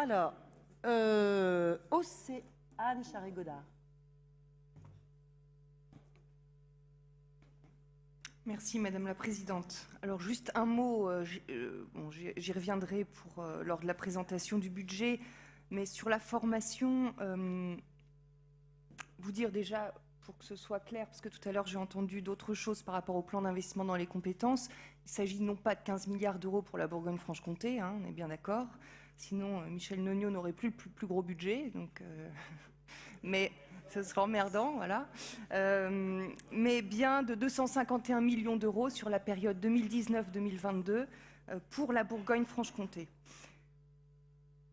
Alors, Océane Charest-Godard. Merci Madame la Présidente. Alors juste un mot, j'y reviendrai lors de la présentation du budget, mais sur la formation, vous dire déjà, pour que ce soit clair, parce que tout à l'heure j'ai entendu d'autres choses par rapport au plan d'investissement dans les compétences, il s'agit non pas de 15 milliards d'euros pour la Bourgogne-Franche-Comté, hein, on est bien d'accord, sinon Michel Nogno n'aurait plus le plus gros budget, donc, mais ce sera emmerdant, voilà. Mais bien de 251 millions d'euros sur la période 2019-2022 pour la Bourgogne-Franche-Comté.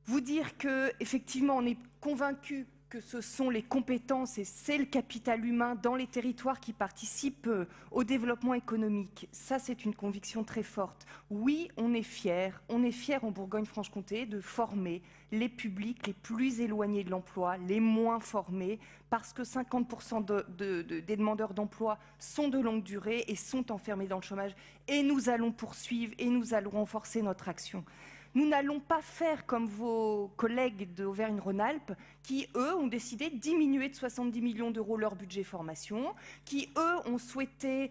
Vous dire que effectivement on est convaincu que ce sont les compétences et c'est le capital humain dans les territoires qui participent au développement économique. Ça, c'est une conviction très forte. Oui, on est fiers en Bourgogne-Franche-Comté de former les publics les plus éloignés de l'emploi, les moins formés, parce que 50% des demandeurs d'emploi sont de longue durée et sont enfermés dans le chômage. Et nous allons poursuivre et nous allons renforcer notre action. Nous n'allons pas faire comme vos collègues d'Auvergne-Rhône-Alpes qui, eux, ont décidé de diminuer de 70 millions d'euros leur budget formation, qui, eux, ont souhaité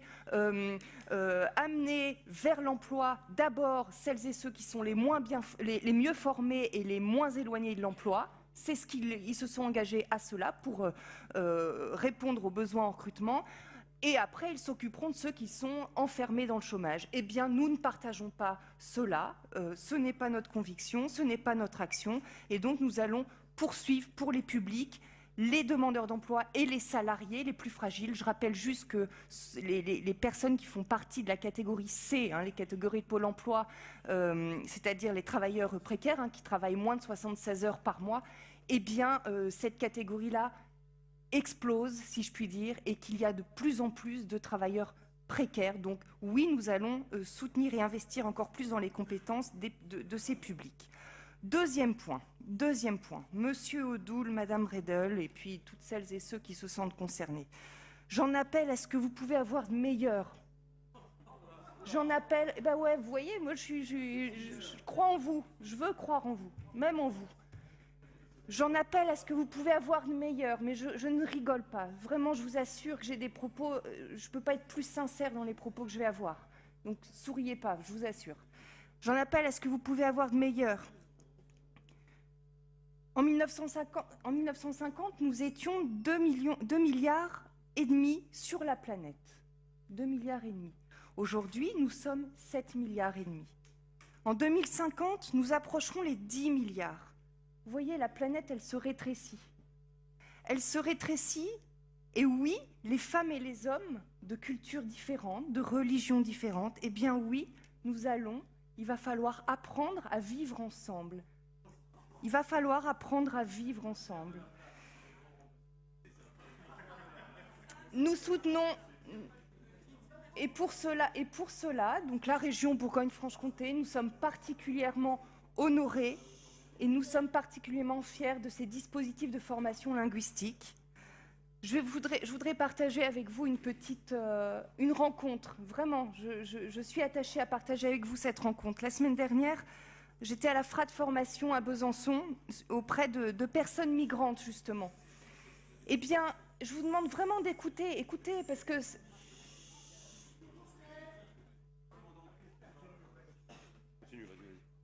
amener vers l'emploi d'abord celles et ceux qui sont les mieux formés et les moins éloignés de l'emploi. C'est ce qu'ils se sont engagés à cela pour répondre aux besoins en recrutement. Et après, ils s'occuperont de ceux qui sont enfermés dans le chômage. Eh bien, nous ne partageons pas cela. Ce n'est pas notre conviction, ce n'est pas notre action. Et donc, nous allons poursuivre pour les publics, les demandeurs d'emploi et les salariés les plus fragiles. Je rappelle juste que les personnes qui font partie de la catégorie C, hein, les catégories de Pôle emploi, c'est-à-dire les travailleurs précaires, hein, qui travaillent moins de 76 heures par mois, eh bien, cette catégorie-là explose, si je puis dire, et qu'il y a de plus en plus de travailleurs précaires. Donc oui, nous allons soutenir et investir encore plus dans les compétences de ces publics. Deuxième point, Monsieur Odoul, Madame Redel, et puis toutes celles et ceux qui se sentent concernés. J'en appelle à ce que vous pouvez avoir de meilleur. J'en appelle, ben ouais, vous voyez, moi je crois en vous, je veux croire en vous, même en vous. J'en appelle à ce que vous pouvez avoir de meilleur, mais je ne rigole pas. Vraiment, je vous assure que j'ai des propos, je ne peux pas être plus sincère dans les propos que je vais avoir. Donc, souriez pas, je vous assure. J'en appelle à ce que vous pouvez avoir de meilleur. En 1950, nous étions 2,5 milliards sur la planète. 2,5 milliards. Aujourd'hui, nous sommes 7,5 milliards. En 2050, nous approcherons les 10 milliards. Vous voyez, la planète, elle se rétrécit. Elle se rétrécit, et oui, les femmes et les hommes de cultures différentes, de religions différentes, eh bien oui, il va falloir apprendre à vivre ensemble. Il va falloir apprendre à vivre ensemble. Nous soutenons, et pour cela, donc la région Bourgogne-Franche-Comté, nous sommes particulièrement honorés et nous sommes particulièrement fiers de ces dispositifs de formation linguistique. Je voudrais partager avec vous une rencontre. Vraiment, je suis attachée à partager avec vous cette rencontre. La semaine dernière, j'étais à la FRAD Formation à Besançon, auprès de personnes migrantes, justement. Eh bien, je vous demande vraiment d'écouter, parce que...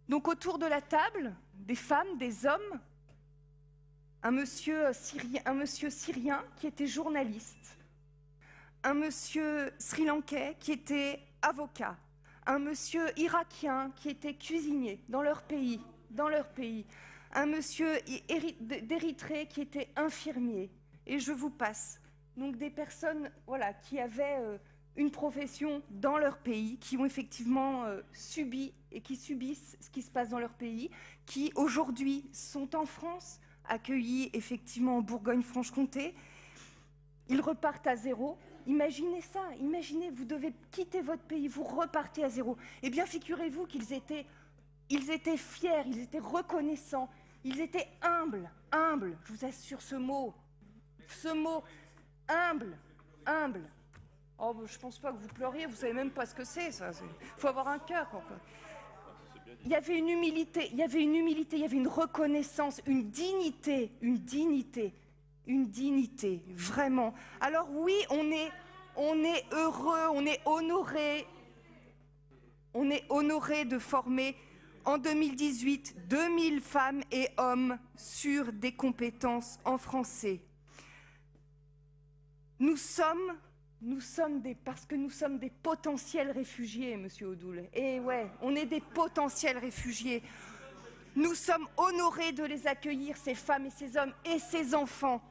Donc, autour de la table, des femmes, des hommes, un monsieur syrien qui était journaliste, un monsieur sri-lankais qui était avocat, un monsieur irakien qui était cuisinier dans leur pays, un monsieur d'Érythrée qui était infirmier, et je vous passe. Donc des personnes qui avaient une profession dans leur pays, qui ont effectivement subi et qui subissent ce qui se passe dans leur pays, qui aujourd'hui sont en France, accueillis effectivement en Bourgogne-Franche-Comté. Ils repartent à zéro. Imaginez ça, vous devez quitter votre pays, vous repartez à zéro. Eh bien, figurez-vous qu'ils étaient fiers, ils étaient reconnaissants, ils étaient humbles, je vous assure ce mot, humble. Oh, je pense pas que vous pleuriez, vous savez même pas ce que c'est, ça. Il faut avoir un cœur, quoi. il y avait une humilité, il y avait une reconnaissance, une dignité, vraiment. Alors oui, on est heureux, on est honoré de former en 2018 2000 femmes et hommes sur des compétences en français. Parce que nous sommes des potentiels réfugiés, Monsieur Odoul. Et ouais, on est des potentiels réfugiés. Nous sommes honorés de les accueillir, ces femmes et ces hommes et ces enfants.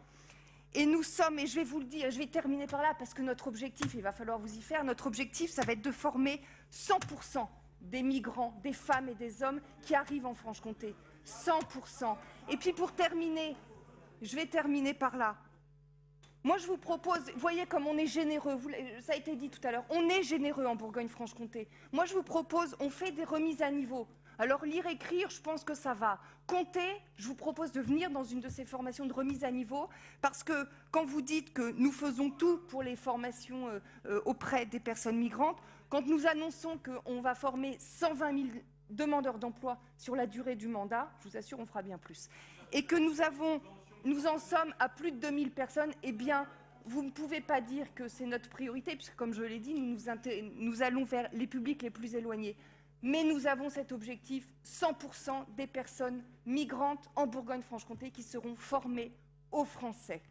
Et nous sommes, et je vais vous le dire, je vais terminer par là, parce que notre objectif, il va falloir vous y faire, notre objectif, ça va être de former 100% des migrants, des femmes et des hommes qui arrivent en Franche-Comté. 100%. Et puis pour terminer, je vais terminer par là. Moi, je vous propose, vous voyez comme on est généreux, ça a été dit tout à l'heure, on est généreux en Bourgogne-Franche-Comté. Moi, je vous propose, on fait des remises à niveau. Alors, lire, écrire, je pense que ça va. Compter, je vous propose de venir dans une de ces formations de remise à niveau, parce que quand vous dites que nous faisons tout pour les formations auprès des personnes migrantes, quand nous annonçons qu'on va former 120 000 demandeurs d'emploi sur la durée du mandat, je vous assure, on fera bien plus. Et que nous en sommes à plus de 2000 personnes, eh bien, vous ne pouvez pas dire que c'est notre priorité, puisque, comme je l'ai dit, nous allons vers les publics les plus éloignés. Mais nous avons cet objectif, 100% des personnes migrantes en Bourgogne-Franche-Comté qui seront formées aux Français.